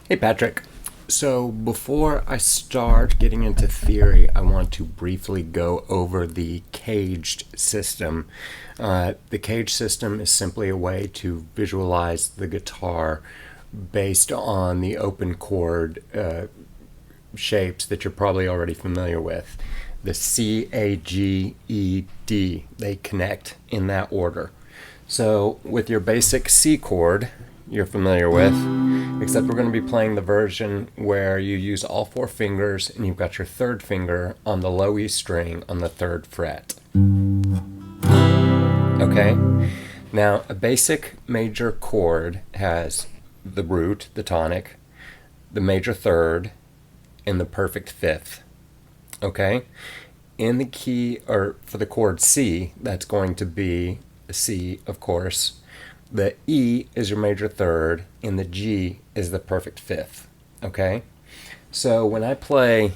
Hey Patrick. So before I start getting into theory, I want to briefly go over the CAGED system. The CAGED system is simply a way to visualize the guitar based on the open chord shapes that you're probably already familiar with. The C, A, G, E, D, they connect in that order. So with your basic C chord, you're familiar with, except we're going to be playing the version where you use all four fingers and you've got your third finger on the low E string on the third fret. Okay? Now, a basic major chord has the root, the tonic, the major third, and the perfect fifth. Okay? In the key, or for the chord C, that's going to be a C, of course. The E is your major third, and the G is the perfect fifth. Okay? So when I play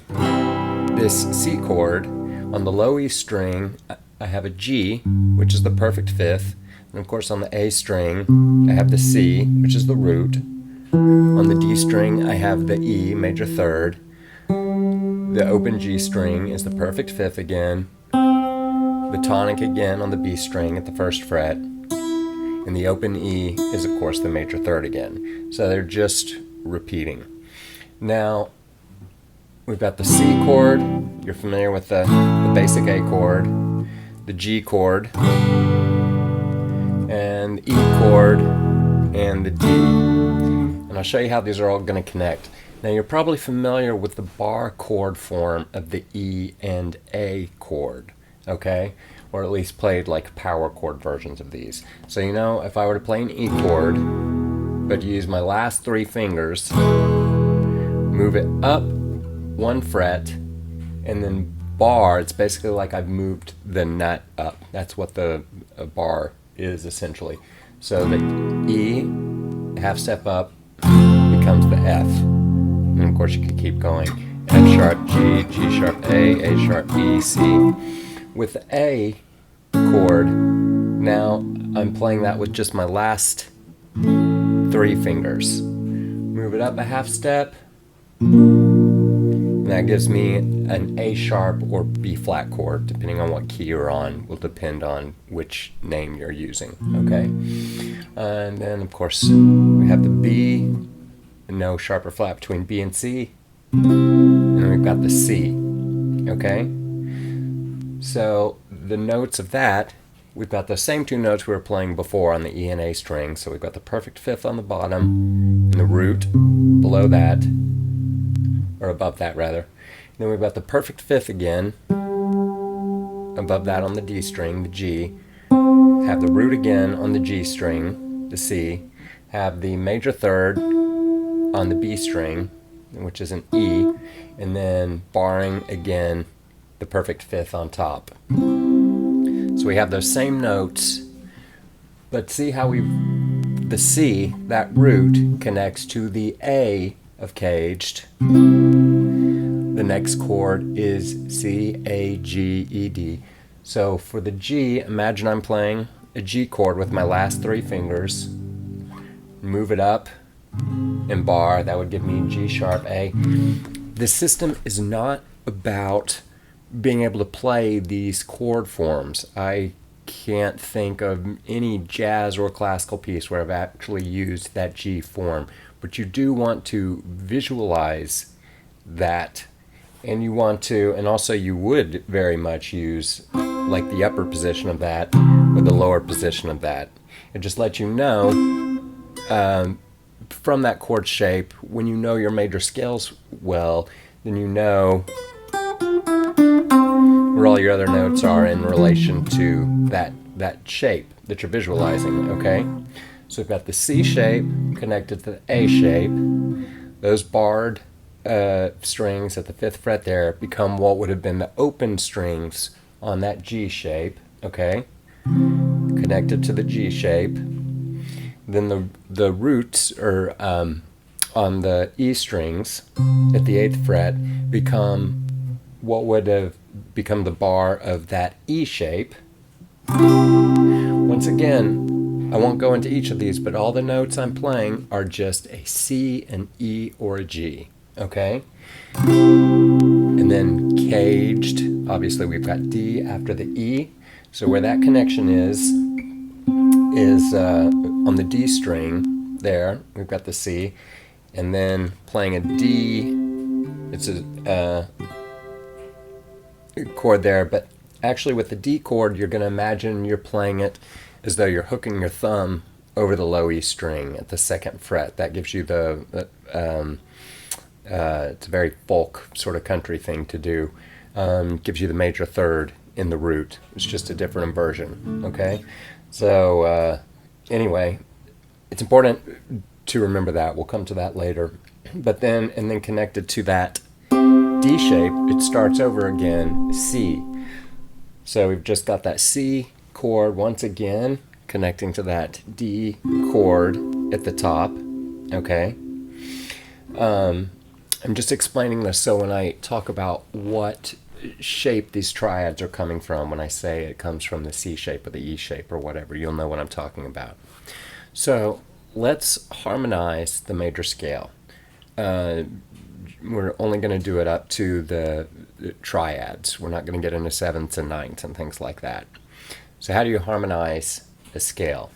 this C chord, on the low E string, I have a G, which is the perfect fifth. And of course on the A string, I have the C, which is the root. On the D string, I have the E, major third. The open G string is the perfect fifth again. The tonic again on the B string at the first fret. And the open E is, of course, the major third again. So they're just repeating. Now, we've got the C chord. You're familiar with the basic A chord, the G chord, and the E chord, and the D. And I'll show you how these are all going to connect. Now, you're probably familiar with the bar chord form of the E and A chord, okay? Or at least played like power chord versions of these. So you know, if I were to play an E chord, but use my last three fingers, move it up one fret, and then bar, it's basically like I've moved the nut up. That's what the bar is essentially. So the E, half step up, becomes the F. And of course you could keep going. F sharp, G, G sharp, A sharp, E, C. With the A chord, now I'm playing that with just my last three fingers. Move it up a half step, and that gives me an A sharp or B flat chord, depending on what key you're on, will depend on which name you're using, okay? And then of course we have the B, no sharp or flat between B and C, and then we've got the C, okay? So the notes of that, we've got the same two notes we were playing before on the E and A string. So we've got the perfect fifth on the bottom and the root below that, or above that rather. And then we've got the perfect fifth again, above that on the D string, the G. Have the root again on the G string, the C. Have the major third on the B string, which is an E. And then barring again, the perfect fifth on top. So we have those same notes, but see how the C, that root, connects to the A of CAGED. The next chord is C, A, G, E, D. So for the G, imagine I'm playing a G chord with my last three fingers. Move it up and bar, that would give me G sharp, A. This system is not about being able to play these chord forms. I can't think of any jazz or classical piece where I've actually used that G form, but you do want to visualize that, and you want to, and also you would very much use like the upper position of that or the lower position of that. It just lets you know from that chord shape, when you know your major scales well, then you know where all your other notes are in relation to that shape that you're visualizing, okay? So we've got the C shape connected to the A shape. Those barred strings at the fifth fret there become what would have been the open strings on that G shape, okay? Connected to the G shape. Then the roots are on the E strings at the 8th fret become what would have become the bar of that E shape. Once again, I won't go into each of these, but all the notes I'm playing are just a C, an E, or a G, okay? And then caged, obviously we've got D after the E, so where that connection is on the D string there, we've got the C, and then playing a D, it's a chord there, but actually with the D chord, you're going to imagine you're playing it as though you're hooking your thumb over the low E string at the 2nd fret. That gives you it's a very folk sort of country thing to do. Gives you the major 3rd in the root. It's just a different inversion, okay? So anyway, it's important to remember that. We'll come to that later. But then, and then connected to that D shape, it starts over again, C. So we've just got that C chord once again connecting to that D chord at the top, okay? I'm just explaining this so when I talk about what shape these triads are coming from, when I say it comes from the C shape or the E shape or whatever, you'll know what I'm talking about. So let's harmonize the major scale. We're only going to do it up to the triads. We're not going to get into 7ths and 9ths and things like that. So how do you harmonize a scale?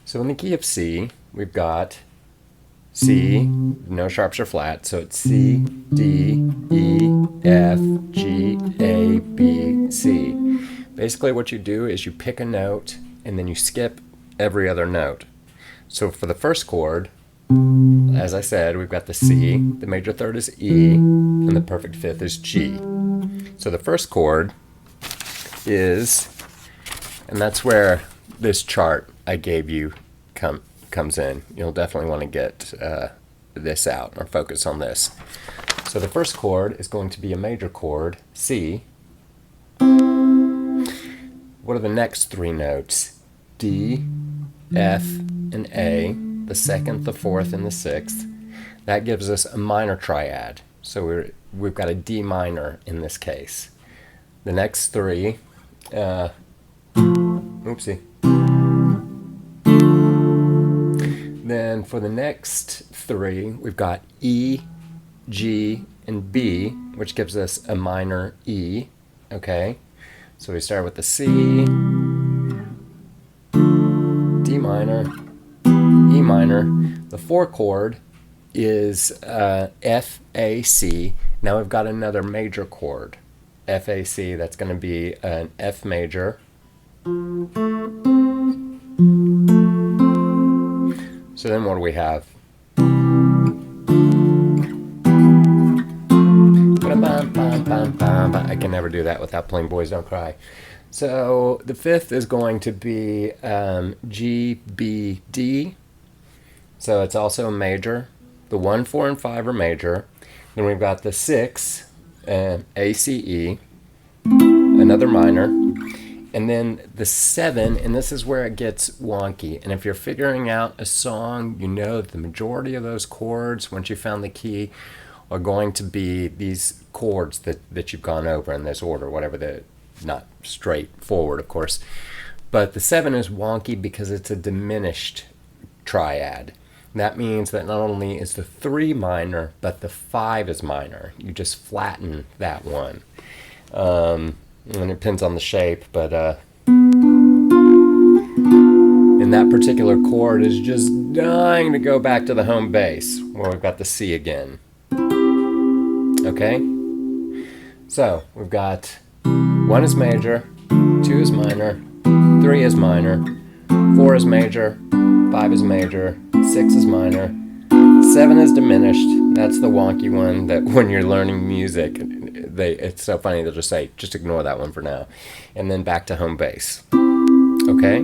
So in the key of C, we've got C, no sharps or flats, so it's C, D, E, F, G, A, B, C. Basically what you do is you pick a note and then you skip every other note. So for the first chord, as I said, we've got the C, the major 3rd is E, and the perfect 5th is G. So the first chord is, and that's where this chart I gave you comes in. You'll definitely want to get this out or focus on this. So the first chord is going to be a major chord, C. What are the next 3 notes? D, F, and A, the 2nd, the 4th, and the 6th. That gives us a minor triad. So we've got a D minor in this case. The next 3, oopsie. Then for the next 3, we've got E, G, and B, which gives us a minor E, okay? So we start with the C, D minor, E minor. The 4 chord is F, A, C. Now we've got another major chord, F, A, C. That's going to be an F major. So then what do we have? I can never do that without playing Boys Don't Cry. So the 5th is going to be G, B, D. So it's also a major. The 1, 4, and 5 are major. Then we've got the 6, A, C, E, another minor. And then the 7, and this is where it gets wonky. And if you're figuring out a song, you know that the majority of those chords, once you found the key, are going to be these chords that you've gone over in this order, whatever the, not straightforward, of course. But the 7 is wonky because it's a diminished triad. That means that not only is the 3 minor, but the 5 is minor. You just flatten that one. And it depends on the shape, but and that particular chord is just dying to go back to the home bass, where we've got the C again. Okay? So, we've got 1 is major, 2 is minor, 3 is minor, 4 is major, 5 is major, 6 is minor, 7 is diminished. That's the wonky one that when you're learning music, it's so funny, they'll just say, just ignore that one for now. And then back to home bass. Okay?